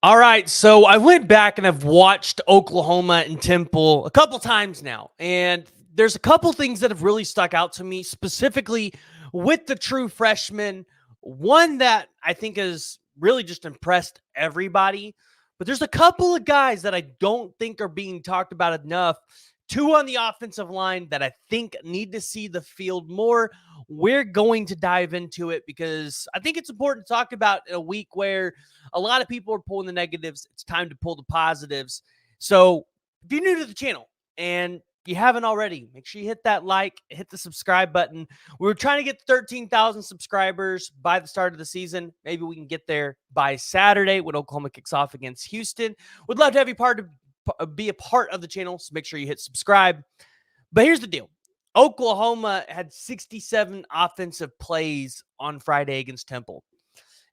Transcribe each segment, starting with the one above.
All right, so I went back and I've watched Oklahoma and Temple a couple times now, and there's a couple things that have really stuck out to me, specifically with the true freshmen. One that I think has really just impressed everybody, but there's a couple of guys that I don't think are being talked about enough. Two on the offensive line that I think need to see the field more. We're going to dive into it because I think it's important to talk about in a week where a lot of people are pulling the negatives. It's time to pull the positives. So if you're new to the channel and you haven't already, make sure you hit that like, hit the subscribe button. We were trying to get 13,000 subscribers by the start of the season. Maybe we can get there by Saturday when Oklahoma kicks off against Houston. Would love to have you be a part of the channel, so make sure you hit subscribe. But here's the deal. Oklahoma had 67 offensive plays on Friday against Temple.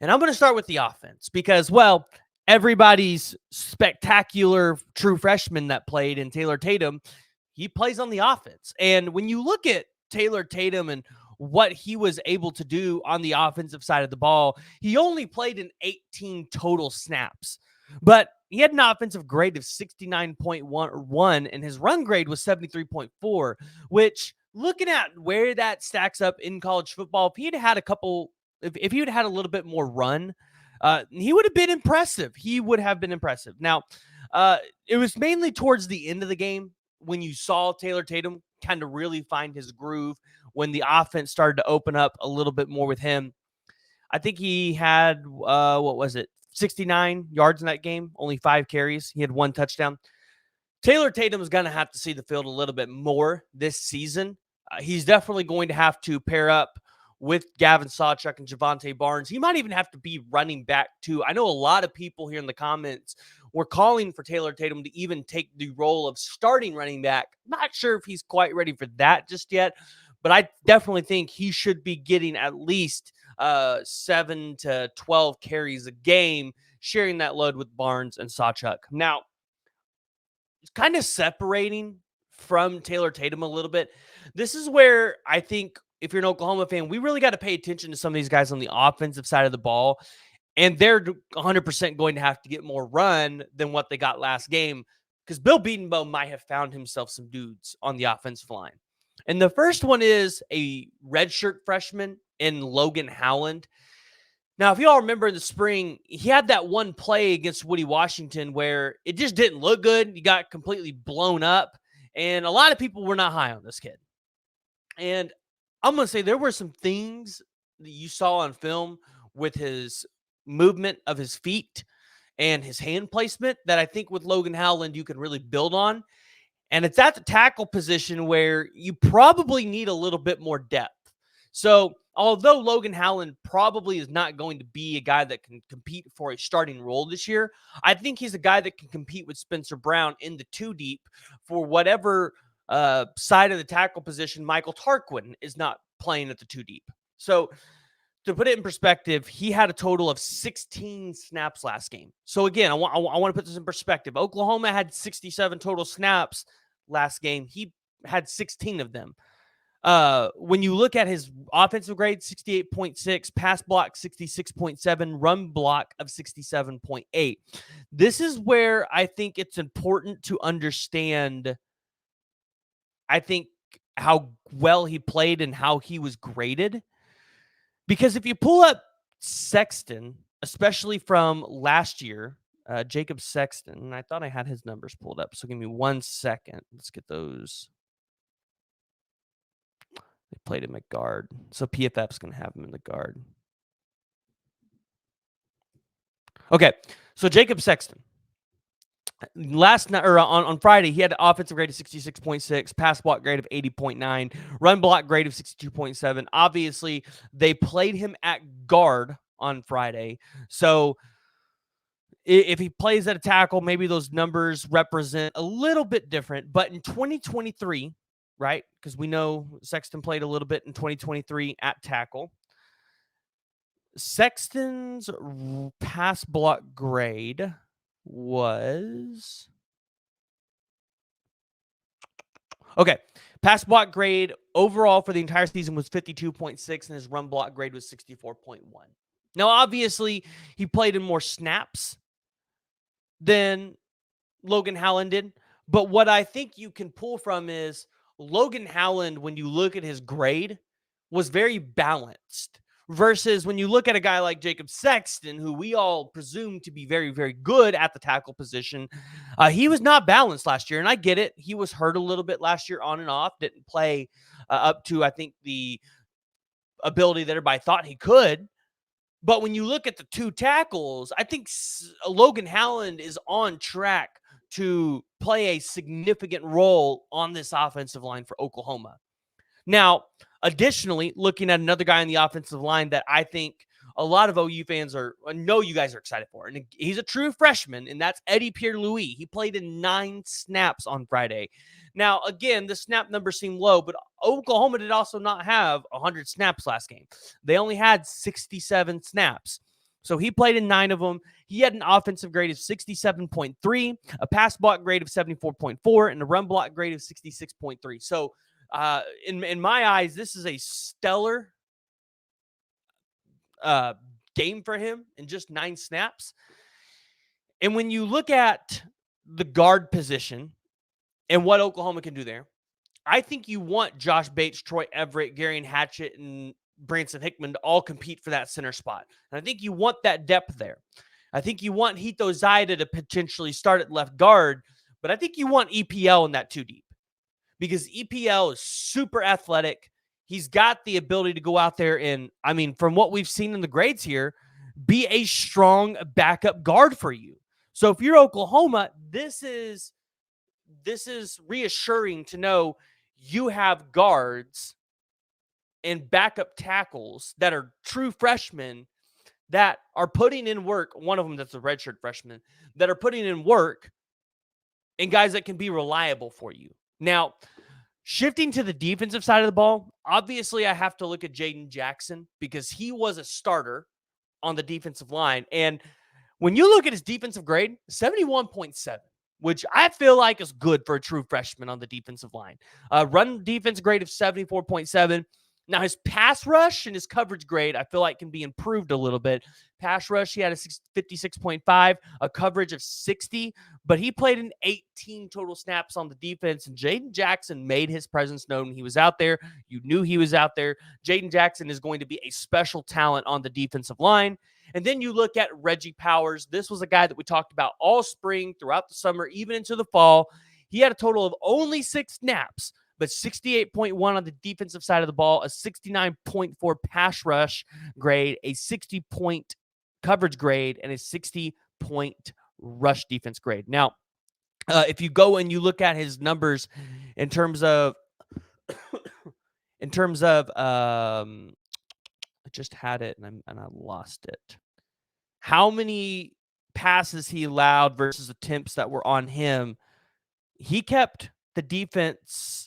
And I'm going to start with the offense because, well, everybody's spectacular true freshman that played in Taylor Tatum, he plays on the offense. And when you look at Taylor Tatum and what he was able to do on the offensive side of the ball, he only played in 18 total snaps. But he had an offensive grade of 69.1 and his run grade was 73.4, which looking at where that stacks up in college football, if he had had a couple if he would have had a little bit more run, he would have been impressive. He would have been impressive. Now, it was mainly towards the end of the game when you saw Taylor Tatum kind of really find his groove, when the offense started to open up a little bit more with him. I think he had, 69 yards in that game, only 5 carries. He had 1 touchdown. Taylor Tatum is going to have to see the field a little bit more this season. He's definitely going to have to pair up with Gavin Sawchuk and Javonte Barnes. He might even have to be running back too. I know a lot of people here in the comments were calling for Taylor Tatum to even take the role of starting running back. Not sure if he's quite ready for that just yet, but I definitely think he should be getting at least 7 to 12 carries a game, sharing that load with Barnes and Sawchuk. Now, it's kind of separating from Taylor Tatum a little bit. This is where I think if you're an Oklahoma fan, we really got to pay attention to some of these guys on the offensive side of the ball. And they're 100% going to have to get more run than what they got last game, because Bill Beatonbow might have found himself some dudes on the offensive line. And the first one is a redshirt freshman in Logan Howland. Now, if you all remember in the spring, he had that one play against Woody Washington where it just didn't look good. He got completely blown up. And a lot of people were not high on this kid. And I'm going to say there were some things that you saw on film with his movement of his feet and his hand placement that I think with Logan Howland you can really build on. And it's at the tackle position where you probably need a little bit more depth. So although Logan Howland probably is not going to be a guy that can compete for a starting role this year, I think he's a guy that can compete with Spencer Brown in the 2 deep for whatever side of the tackle position Michael Tarquin is not playing at the 2 deep. So to put it in perspective, he had a total of 16 snaps last game. So again, I want to put this in perspective. Oklahoma had 67 total snaps last game. He had 16 of them. When you look at his offensive grade, 68.6, pass block 66.7, run block of 67.8. This is where I think it's important to understand, I think, how well he played and how he was graded. Because if you pull up Sexton, especially from last year, Jacob Sexton, I thought I had his numbers pulled up. So give me 1 second. Let's get those. They played him at guard. So PFF's going to have him in the guard. Okay. So Jacob Sexton. Last night, or on Friday, he had an offensive grade of 66.6, pass block grade of 80.9, run block grade of 62.7. Obviously, they played him at guard on Friday. So if he plays at a tackle, maybe those numbers represent a little bit different. But in 2023, right, because we know Sexton played a little bit in 2023 at tackle, Sexton's pass block grade was... Okay, pass block grade overall for the entire season was 52.6, and his run block grade was 64.1. Now, obviously, he played in more snaps than Logan Howland did. But what I think you can pull from is Logan Howland, when you look at his grade, was very balanced. Versus when you look at a guy like Jacob Sexton, who we all presume to be very, very good at the tackle position, he was not balanced last year. And I get it. He was hurt a little bit last year on and off, didn't play up to, I think, the ability that everybody thought he could. But when you look at the two tackles, I think Logan Howland is on track to play a significant role on this offensive line for Oklahoma. Now, additionally, looking at another guy on the offensive line that I think a lot of OU fans know you guys are excited for, and he's a true freshman, and that's Eddie Louie. He played in 9 snaps on Friday. Now, again, the snap numbers seem low, but Oklahoma did also not have 100 snaps last game. They only had 67 snaps. So he played in 9 of them. He had an offensive grade of 67.3, a pass block grade of 74.4, and a run block grade of 66.3. So in my eyes, this is a stellar game for him in just 9 snaps. And when you look at the guard position and what Oklahoma can do there, I think you want Josh Bates, Troy Everett, Garion Hatchett, and Branson Hickman to all compete for that center spot. And I think you want that depth there. I think you want Hito Zaida to potentially start at left guard, but I think you want EPL in that 2 deep because EPL is super athletic. He's got the ability to go out there and, I mean, from what we've seen in the grades here, be a strong backup guard for you. So if you're Oklahoma, this is reassuring to know you have guards and backup tackles that are true freshmen that are putting in work. One of them that's a redshirt freshman that are putting in work and guys that can be reliable for you. Now, shifting to the defensive side of the ball, obviously I have to look at Jaden Jackson because he was a starter on the defensive line. And when you look at his defensive grade, 71.7, which I feel like is good for a true freshman on the defensive line. Run defense grade of 74.7. Now, his pass rush and his coverage grade, I feel like can be improved a little bit. Pass rush, he had a 56.5, a coverage of 60, but he played in 18 total snaps on the defense, and Jaden Jackson made his presence known. He was out there. You knew he was out there. Jaden Jackson is going to be a special talent on the defensive line. And then you look at Reggie Powers. This was a guy that we talked about all spring, throughout the summer, even into the fall. He had a total of only 6 snaps, but 68.1 on the defensive side of the ball, a 69.4 pass rush grade, a 60-point coverage grade, and a 60-point rush defense grade. Now, if you go and you look at his numbers in terms of, I just had it and I lost it. How many passes he allowed versus attempts that were on him? He kept the defense.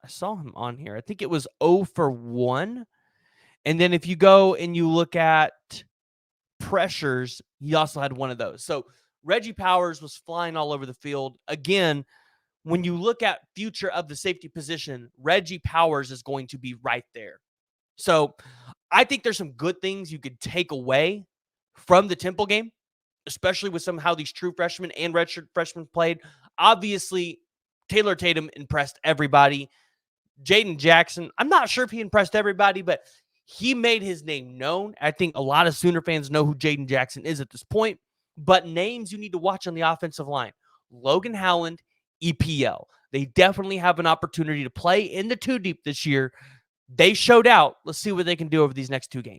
I saw him on here. I think it was 0 for 1. And then if you go and you look at pressures, he also had one of those. So Reggie Powers was flying all over the field. Again, when you look at future of the safety position, Reggie Powers is going to be right there. So I think there's some good things you could take away from the Temple game, especially with how these true freshmen and redshirt freshmen played. Obviously, Taylor Tatum impressed everybody. Jaden Jackson, I'm not sure if he impressed everybody, but he made his name known. I think a lot of Sooner fans know who Jaden Jackson is at this point, but names you need to watch on the offensive line: Logan Howland, EPL. They definitely have an opportunity to play in the 2 deep this year. They showed out. Let's see what they can do over these next 2 games.